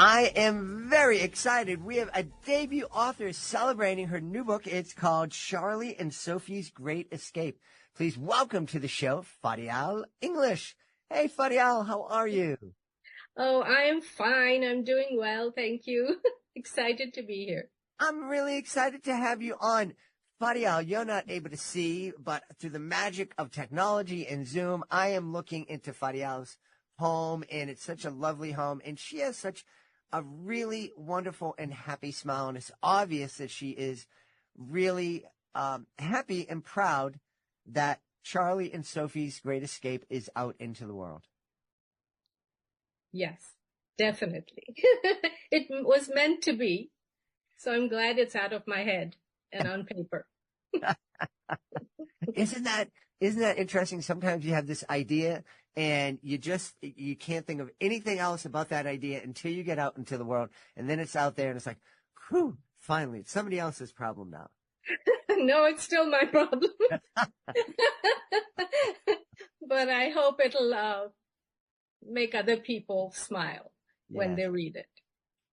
I am very excited. We have a debut author celebrating her new book. It's called Charlie and Sophie's Great Escape. Please welcome to the show, Farial English. Hey, Farial, how are you? Oh, I'm fine. I'm doing well. Thank you. Excited to be here. I'm really excited to have you on. Farial, you're not able to see, but through the magic of technology and Zoom, I am looking into Farial's home, and it's such a lovely home, and she has such a really wonderful and happy smile, and it's obvious that she is really happy and proud that Charlie and Sophie's Great Escape is out into the world. Yes, definitely. It was meant to be. So I'm glad it's out of my head and on paper. Isn't that interesting? Sometimes you have this idea and you can't think of anything else about that idea until you get out into the world, and then it's out there and it's like, whew, finally, it's somebody else's problem now. No, it's still my problem. But I hope it'll make other people smile when they read it.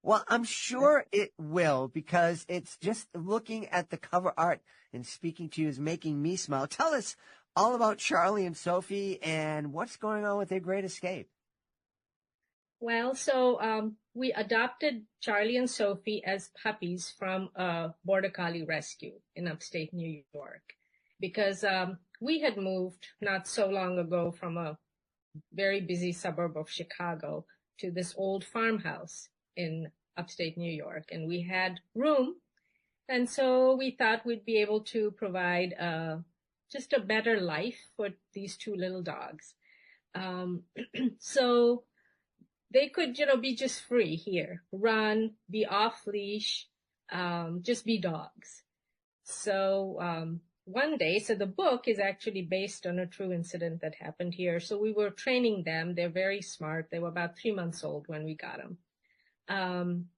Well, I'm sure it will, because it's just looking at the cover art and speaking to you is making me smile. Tell us all about Charlie and Sophie and what's going on with their great escape. Well, so we adopted Charlie and Sophie as puppies from a border collie rescue in upstate New York, because we had moved not so long ago from a very busy suburb of Chicago to this old farmhouse in upstate New York, and we had room, and so we thought we'd be able to provide just a better life for these two little dogs. So they could, be just free here, run, be off leash, just be dogs. So one day, so the book is actually based on a true incident that happened here. So we were training them. They're very smart. They were about 3 months old when we got them,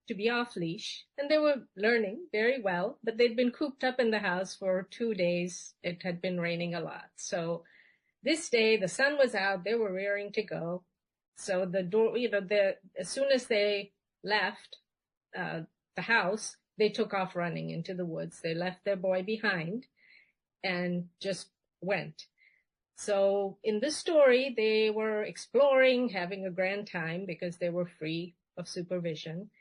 to be off leash. And they were learning very well, but they'd been cooped up in the house for 2 days. It had been raining a lot. So this day, the sun was out. They were rearing to go. So the door, as soon as they left the house, they took off running into the woods. They left their boy behind and just went. So in this story, they were exploring, having a grand time because they were free of supervision,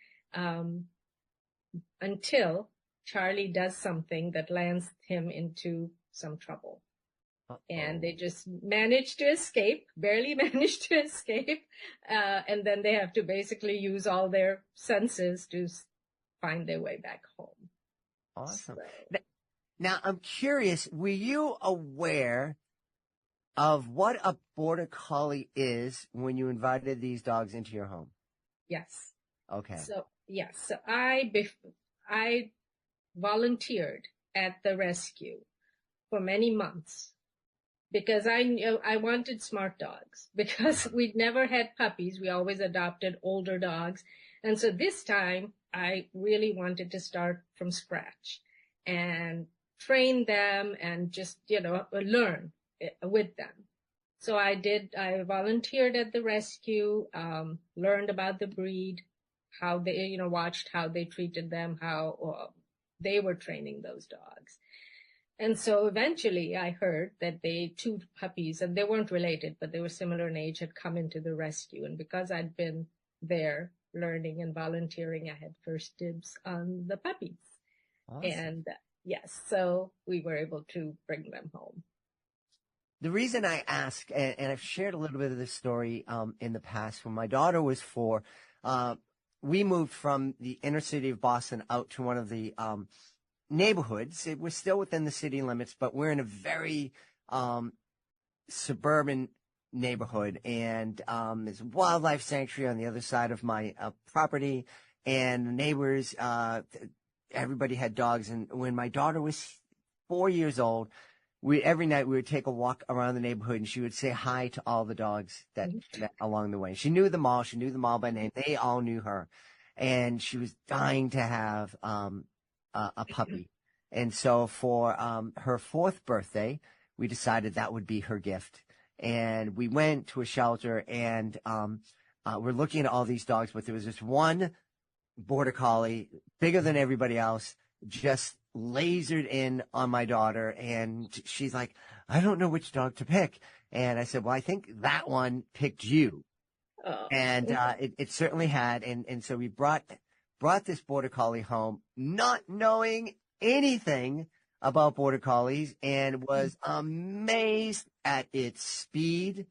until Charlie does something that lands him into some trouble. And they just managed to escape, barely managed to escape. And then they have to basically use all their senses to find their way back home. Awesome. So. Now, I'm curious, were you aware of what a border collie is when you invited these dogs into your home? Yes. Okay. So, yes. So I volunteered at the rescue for many months because I knew I wanted smart dogs, because we'd never had puppies. We always adopted older dogs. And so this time I really wanted to start from scratch and train them and just, learn with them. So I volunteered at the rescue, learned about the breed, how they, watched how they treated them, how they were training those dogs. And so eventually I heard that two puppies, and they weren't related, but they were similar in age, had come into the rescue. And because I'd been there learning and volunteering, I had first dibs on the puppies. Awesome. And yes, so we were able to bring them home. The reason I ask, and I've shared a little bit of this story in the past, when my daughter was 4, we moved from the inner city of Boston out to one of the neighborhoods. It was still within the city limits, but we're in a very suburban neighborhood, and there's a wildlife sanctuary on the other side of my property, and the neighbors, everybody had dogs. And when my daughter was 4 years old, every night we would take a walk around the neighborhood, and she would say hi to all the dogs that along the way. She knew them all. She knew them all by name. They all knew her, and she was dying to have a puppy. And so for her 4th birthday, we decided that would be her gift. And we went to a shelter, and we're looking at all these dogs, but there was this one border collie, bigger than everybody else, just lasered in on my daughter. And she's like, I don't know which dog to pick. And I said, well, I think that one picked you. Oh. And it certainly had. And so we brought this border collie home, not knowing anything about border collies, and was amazed at its speed,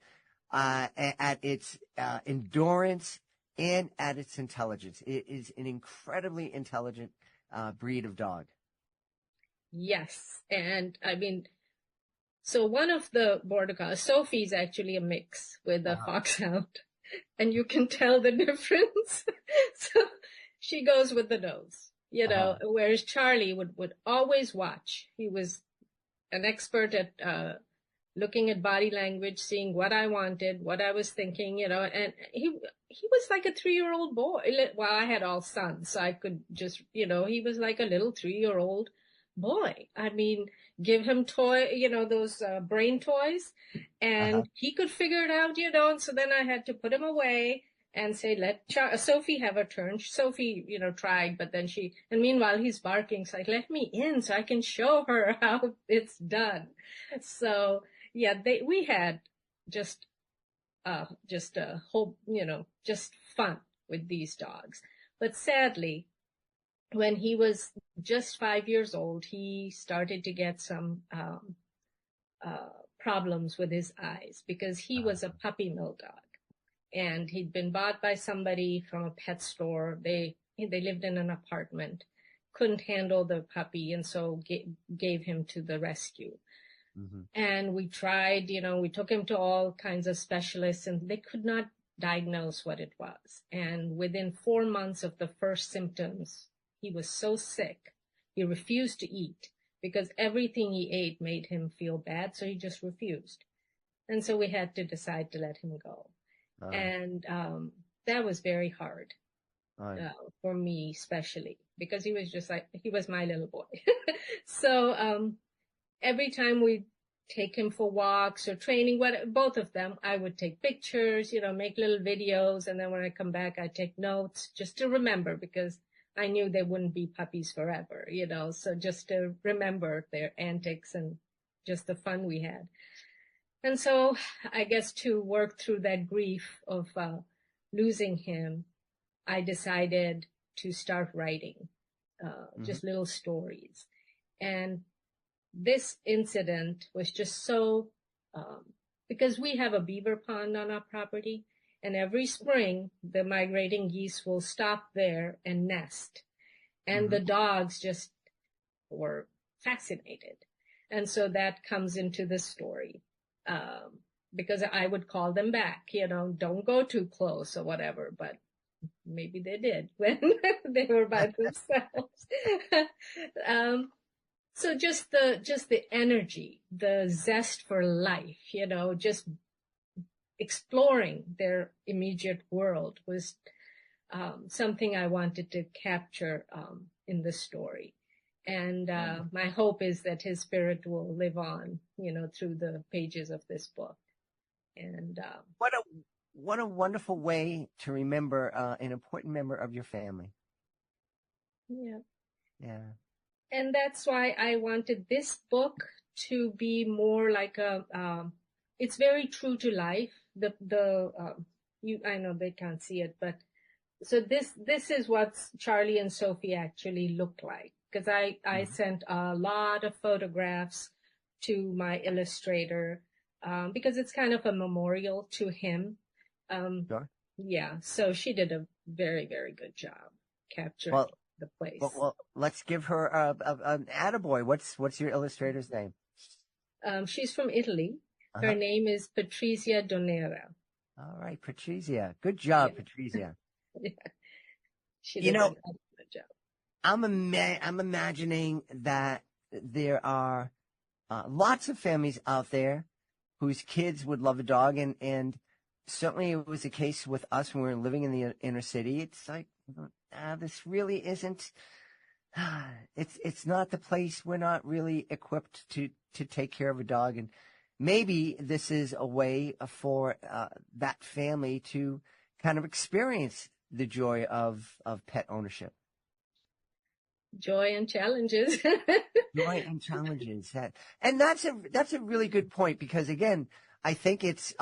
at its endurance, and at its intelligence. It is an incredibly intelligent breed of dog. Yes. And I mean, so one of the border collies, Sophie's actually a mix with a foxhound, and you can tell the difference. So she goes with the nose, whereas Charlie would always watch. He was an expert at looking at body language, seeing what I wanted, what I was thinking, and he was like a 3-year-old boy. Well, I had all sons, so I could just, he was like a little 3-year-old boy. I mean, give him those brain toys, and he could figure it out, and so then I had to put him away and say, let Sophie have her turn. Sophie, tried, but then and meanwhile he's barking. It's like, let me in so I can show her how it's done. So yeah, we had just a whole, just fun with these dogs. But sadly, when he was just 5 years old, he started to get some problems with his eyes because he was a puppy mill dog. And he'd been bought by somebody from a pet store. They lived in an apartment, couldn't handle the puppy, and so gave him to the rescue. Mm-hmm. And we tried, we took him to all kinds of specialists, and they could not diagnose what it was. And within 4 months of the first symptoms, he was so sick, he refused to eat because everything he ate made him feel bad, so he just refused. And so we had to decide to let him go. And that was very hard for me, especially because he was just like, he was my little boy. So every time we take him for walks or training, both of them, I would take pictures, make little videos. And then when I come back, I take notes just to remember, because I knew they wouldn't be puppies forever, so just to remember their antics and just the fun we had. And so I guess to work through that grief of losing him, I decided to start writing just little stories. And this incident was just so, because we have a beaver pond on our property, and every spring the migrating geese will stop there and nest. And the dogs just were fascinated. And so that comes into the story. Because I would call them back, don't go too close or whatever, but maybe they did when they were by themselves. So just the energy, the zest for life, just exploring their immediate world was something I wanted to capture in the story. And my hope is that his spirit will live on, through the pages of this book. And what a wonderful way to remember an important member of your family. Yeah. Yeah. And that's why I wanted this book to be more like it's very true to life. I know they can't see it, but so this is what Charlie and Sophie actually look like. Because I sent a lot of photographs to my illustrator, because it's kind of a memorial to him. Sure. Yeah, so she did a very, very good job capturing the place. Well, let's give her an attaboy. What's your illustrator's name? She's from Italy. Her name is Patrizia Donera. All right, Patrizia. Good job, Patrizia. Yeah. She did a good job. I'm imagining that there are lots of families out there whose kids would love a dog, and certainly it was the case with us when we were living in the inner city. It's like, this really isn't. It's not the place. We're not really equipped to take care of a dog, and maybe this is a way for that family to kind of experience the joy of pet ownership? Joy and challenges. Joy and challenges. And that's a really good point, because again, I think it's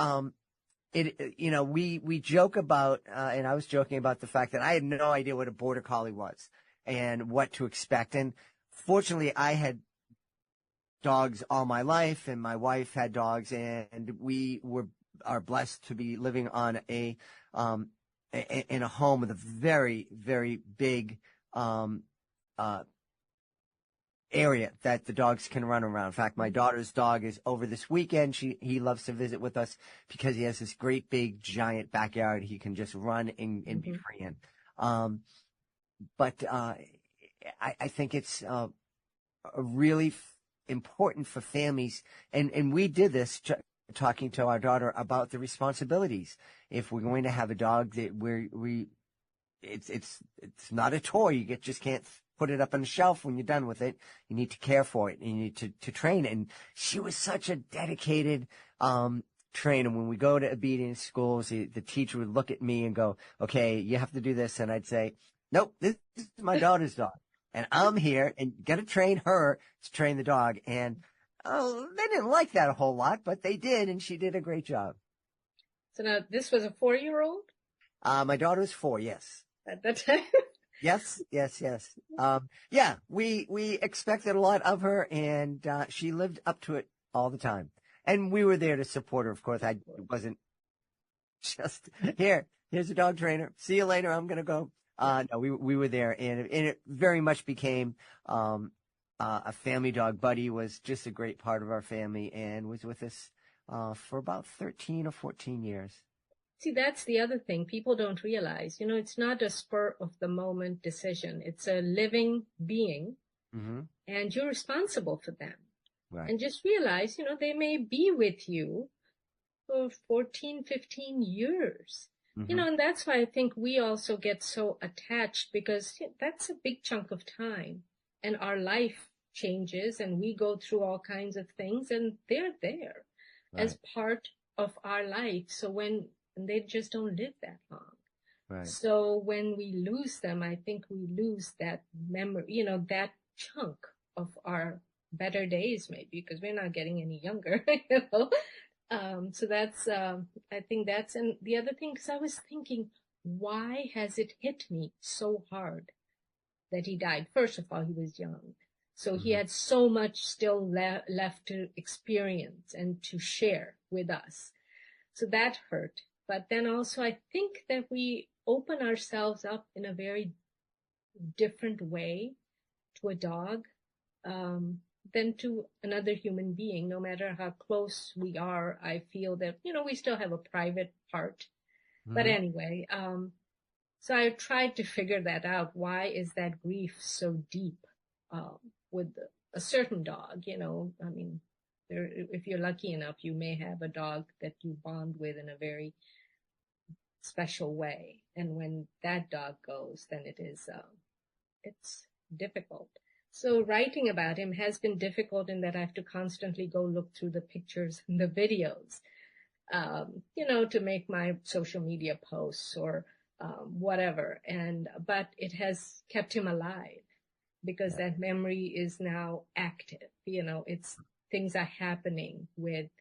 we joke about and I was joking about the fact that I had no idea what a border collie was and what to expect. And fortunately, I had dogs all my life, and my wife had dogs, and we are blessed to be living on in a home with a very, very big area that the dogs can run around. In fact, my daughter's dog is over this weekend. He loves to visit with us because he has this great big giant backyard he can just run and be free in. But I think it's a really important for families, and we did this talking to our daughter about the responsibilities. If we're going to have a dog, that it's not a toy. You just can't put it up on the shelf when you're done with it. You need to care for it. You need to train it. And she was such a dedicated trainer. When we go to obedience schools, the teacher would look at me and go, "Okay, you have to do this," and I'd say, "Nope, this is my daughter's dog, and I'm here and got to train her to train the dog." And they didn't like that a whole lot, but they did, and she did a great job. So now this was a 4-year-old? My daughter was 4, yes. At that time? Yes. Yeah, we expected a lot of her, and she lived up to it all the time. And we were there to support her, of course. I wasn't just, here's a dog trainer. See you later. I'm going to go. No, we were there, and it very much became a family dog. Buddy was just a great part of our family and was with us for about 13 or 14 years. See, that's the other thing people don't realize. It's not a spur of the moment decision. It's a living being, and you're responsible for them. Right. And just realize, they may be with you for 14, 15 years. And that's why I think we also get so attached, because that's a big chunk of time, and our life changes, and we go through all kinds of things, and they're there as part of our life. So when they just don't live that long. Right. So when we lose them, I think we lose that memory, that chunk of our better days, maybe, because we're not getting any younger, So that's, I think that's, and the other thing, because I was thinking, why has it hit me so hard that he died? First of all, he was young. So he had so much still left to experience and to share with us. So that hurt. But then also, I think that we open ourselves up in a very different way to a dog than to another human being. No matter how close we are, I feel that, we still have a private part. But anyway, so I tried to figure that out. Why is that grief so deep with a certain dog? I mean, if you're lucky enough, you may have a dog that you bond with in a very special way. And when that dog goes, then it's difficult. So writing about him has been difficult in that I have to constantly go look through the pictures and the videos, to make my social media posts or whatever. But it has kept him alive, because that memory is now active. Things are happening with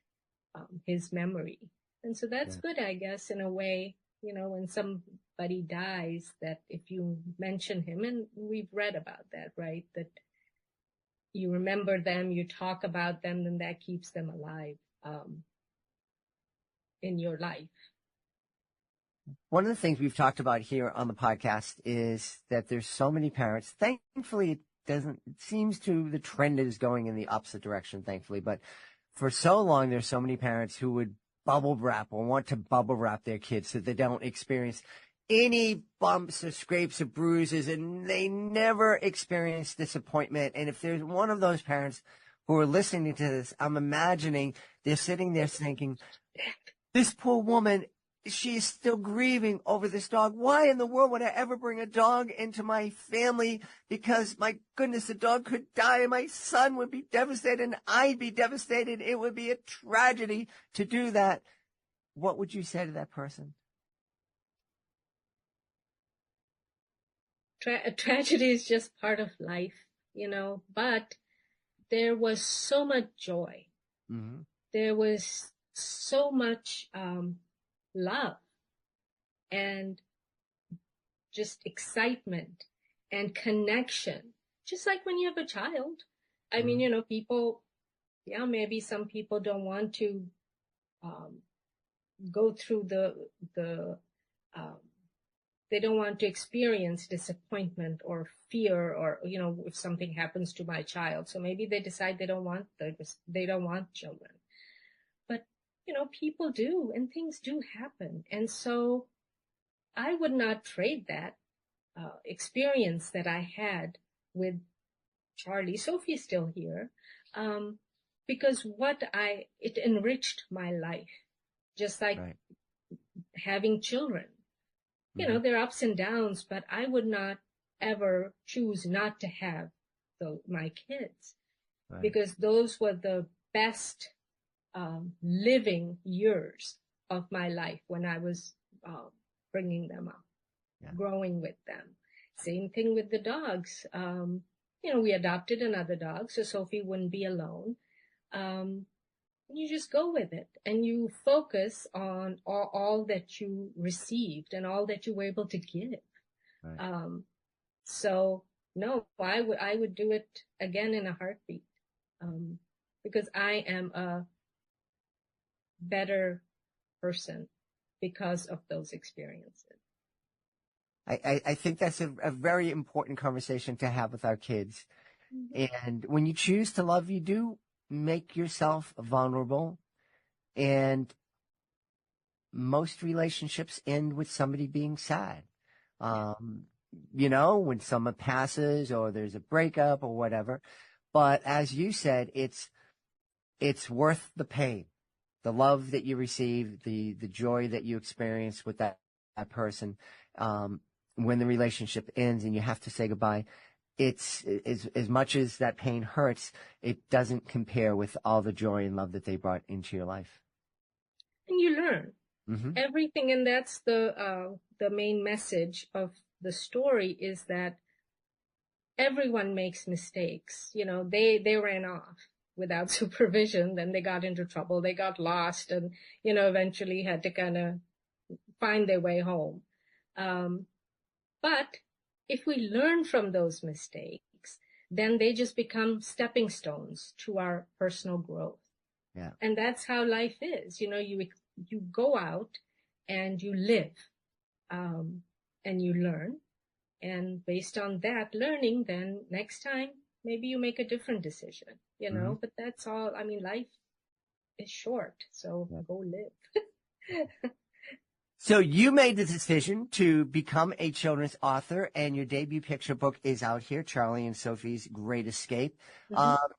his memory. And so that's good, I guess, in a way, when somebody dies, that if you mention him, and we've read about that, right? That you remember them, you talk about them, then that keeps them alive in your life. One of the things we've talked about here on the podcast is that there's so many parents. Thankfully, it seems the trend is going in the opposite direction, thankfully. But for so long, there's so many parents who would bubble wrap or want to bubble wrap their kids so they don't experience any bumps or scrapes or bruises, and they never experience disappointment. And if there's one of those parents who are listening to this, I'm imagining they're sitting there thinking, this poor woman, she's still grieving over this dog. Why in the world would I ever bring a dog into my family? Because, my goodness, the dog could die and my son would be devastated and I'd be devastated. It would be a tragedy to do that. What would you say to that person? tragedy is just part of life, but there was so much joy. Hmm. There was so much love and just excitement and connection, just like when you have a child. I mean, Hmm. people, yeah, maybe some people don't want to um, go through the um, they don't want to experience disappointment or fear, or if something happens to my child, so maybe they decide they don't want children. But people do, and things do happen, and so I would not trade that experience that I had with Charlie. Sophie's still here, um, because it enriched my life, just like Right. having children. Hmm. There are ups and downs, but I would not ever choose not to have my kids, Right. because those were the best living years of my life when I was bringing them up, Yeah. growing with them. Same thing with the dogs. We adopted another dog so Sophie wouldn't be alone. Um, you just go with it, and you focus on all that you received and all that you were able to give. Right. Um, so no, I would do it again in a heartbeat, because I am a better person because of those experiences. I think that's a very important conversation to have with our kids. Mhm. And when you choose to love, you do make yourself vulnerable. And most relationships end with somebody being sad. Yeah. Um, when someone passes or there's a breakup or whatever. But as you said, it's worth the pain, the love that you receive, the joy that you experience with that person. When the relationship ends and you have to say goodbye, it's as much as that pain hurts, it doesn't compare with all the joy and love that they brought into your life. And you learn Hmm. everything, and that's the main message of the story, is that everyone makes mistakes. They ran off without supervision, then they got into trouble, they got lost, and eventually had to kind of find their way home. Um, but if we learn from those mistakes, then they just become stepping stones to our personal growth. Yeah. And that's how life is. You go out and you live, um, and you learn. And based on that learning, then next time, maybe you make a different decision, Hmm. but that's all. I mean, life is short, so Yeah. go live. So you made the decision to become a children's author, and your debut picture book is out here, Charlie and Sophie's Great Escape. Mhm. Um,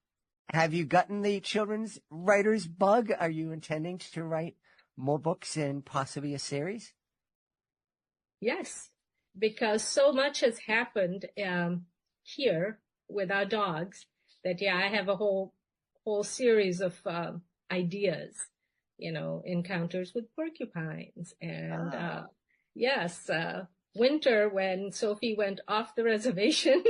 have you gotten the children's writer's bug? Are you intending to write more books and possibly a series? Yes, because so much has happened here with our dogs that, yeah, I have a whole series of ideas. Encounters with porcupines, and Ah. yes, winter when Sophie went off the reservation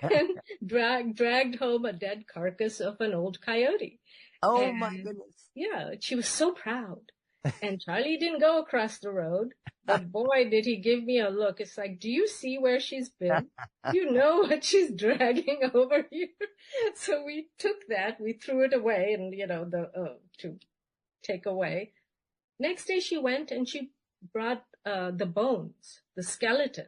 and dragged home a dead carcass of an old coyote, Oh my and goodness. yeah, she was so proud. And Charlie didn't go across the road, but boy, did he give me a look. It's like, do you see where she's been? You know what she's dragging over here. So we took that, we threw it away, and to take away. Next day she went and she brought the bones, the skeleton.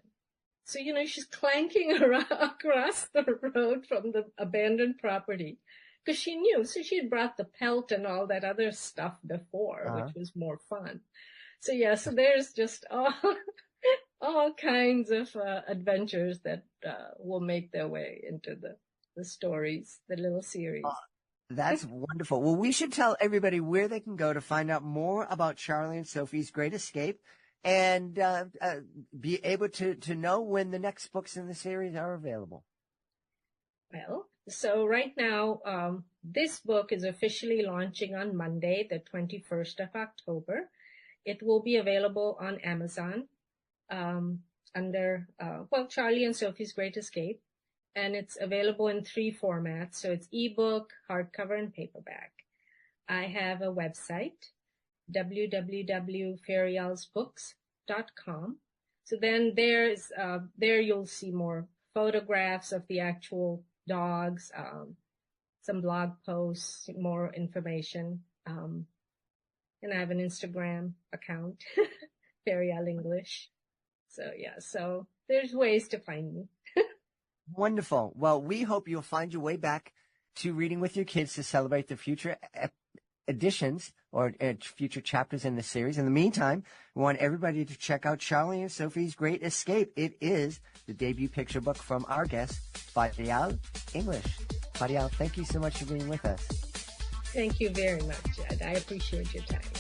So she's clanking around across the road from the abandoned property, because she knew. So she had brought the pelt and all that other stuff before, Uh-huh. which was more fun. So yeah, so there's just all kinds of adventures that will make their way into the stories, the little series. That's wonderful. Well, we should tell everybody where they can go to find out more about Charlie and Sophie's Great Escape, and be able to know when the next books in the series are available. Well, so right now, this book is officially launching on Monday, the 21st of October. It will be available on Amazon. Um, under, Charlie and Sophie's Great Escape. And it's available in 3 formats. So it's ebook, hardcover, and paperback. I have a website, www.farialsbooks.com. So then there you'll see more photographs of the actual dogs, some blog posts, more information. And I have an Instagram account, Farial English. So yeah, so there's ways to find me. Wonderful. Well, we hope you'll find your way back to reading with your kids to celebrate the future editions or future chapters in the series. In the meantime, we want everybody to check out Charlie and Sophie's Great Escape. It is the debut picture book from our guest, Farial English. Farial, thank you so much for being with us. Thank you very much, Jed. I appreciate your time.